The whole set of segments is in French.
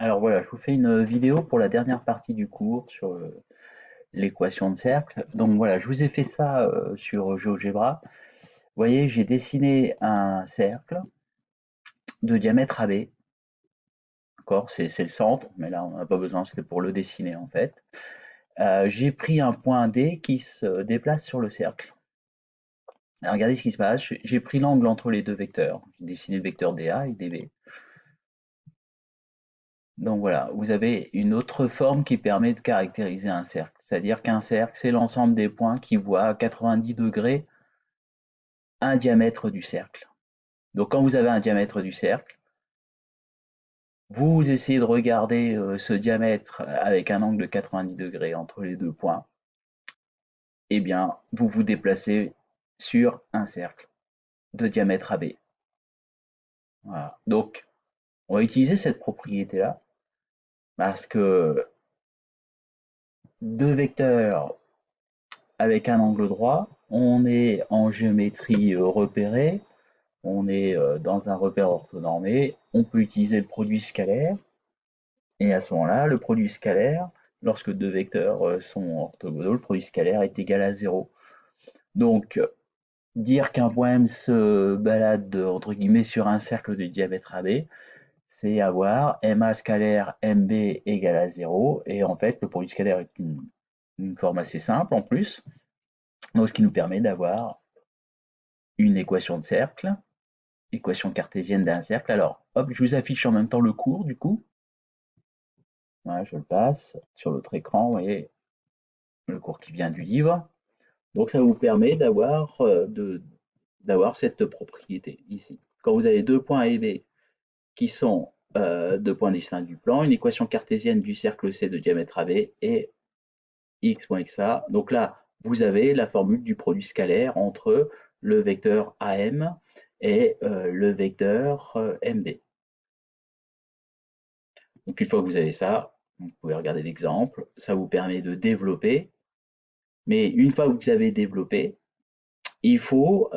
Alors voilà, je vous fais une vidéo pour la dernière partie du cours sur l'équation de cercle. Donc voilà, je vous ai fait ça sur GeoGebra. Vous voyez, j'ai dessiné un cercle de diamètre AB. D'accord, c'est le centre, mais là on n'a pas besoin, c'était pour le dessiner en fait. J'ai pris un point D qui se déplace sur le cercle. Alors, regardez ce qui se passe, j'ai pris l'angle entre les deux vecteurs. J'ai dessiné le vecteur DA et DB. Donc voilà, vous avez une autre forme qui permet de caractériser un cercle. C'est-à-dire qu'un cercle, c'est l'ensemble des points qui voient à 90 degrés un diamètre du cercle. Donc quand vous avez un diamètre du cercle, vous essayez de regarder ce diamètre avec un angle de 90 degrés entre les deux points. Eh bien, vous vous déplacez sur un cercle de diamètre AB. Voilà. Donc, on va utiliser cette propriété-là parce que deux vecteurs avec un angle droit, on est en géométrie repérée, on est dans un repère orthonormé, on peut utiliser le produit scalaire, et à ce moment-là, le produit scalaire, lorsque deux vecteurs sont orthogonaux, le produit scalaire est égal à 0. Donc, dire qu'un point M se balade entre guillemets sur un cercle de diamètre AB, c'est avoir MA scalaire MB égale à 0, et en fait, le produit scalaire est une forme assez simple en plus, donc ce qui nous permet d'avoir une équation de cercle, équation cartésienne d'un cercle. Alors, hop, je vous affiche en même temps le cours, du coup. Voilà, je le passe sur l'autre écran, vous voyez, le cours qui vient du livre. Donc, ça vous permet d'avoir cette propriété ici. Quand vous avez deux points A et B qui sont deux points distincts du plan, une équation cartésienne du cercle C de diamètre AB et x.xa. Donc là, vous avez la formule du produit scalaire entre le vecteur AM et le vecteur MB. Donc une fois que vous avez ça, vous pouvez regarder l'exemple, ça vous permet de développer. Mais une fois que vous avez développé, il faut,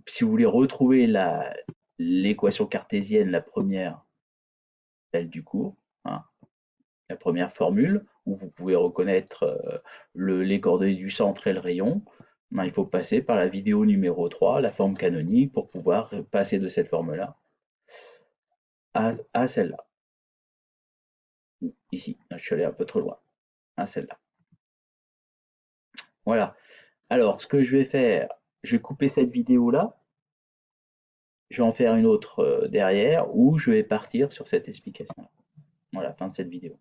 si vous voulez retrouver l'équation cartésienne, la première, celle du cours, hein, la première formule, où vous pouvez reconnaître les coordonnées du centre et le rayon, ben, il faut passer par la vidéo numéro 3, la forme canonique, pour pouvoir passer de cette forme-là à celle-là. Ici, je suis allé un peu trop loin, à celle-là. Voilà. Alors, ce que je vais faire, je vais couper cette vidéo-là, je vais en faire une autre derrière, où je vais partir sur cette explication-là. Voilà, fin de cette vidéo.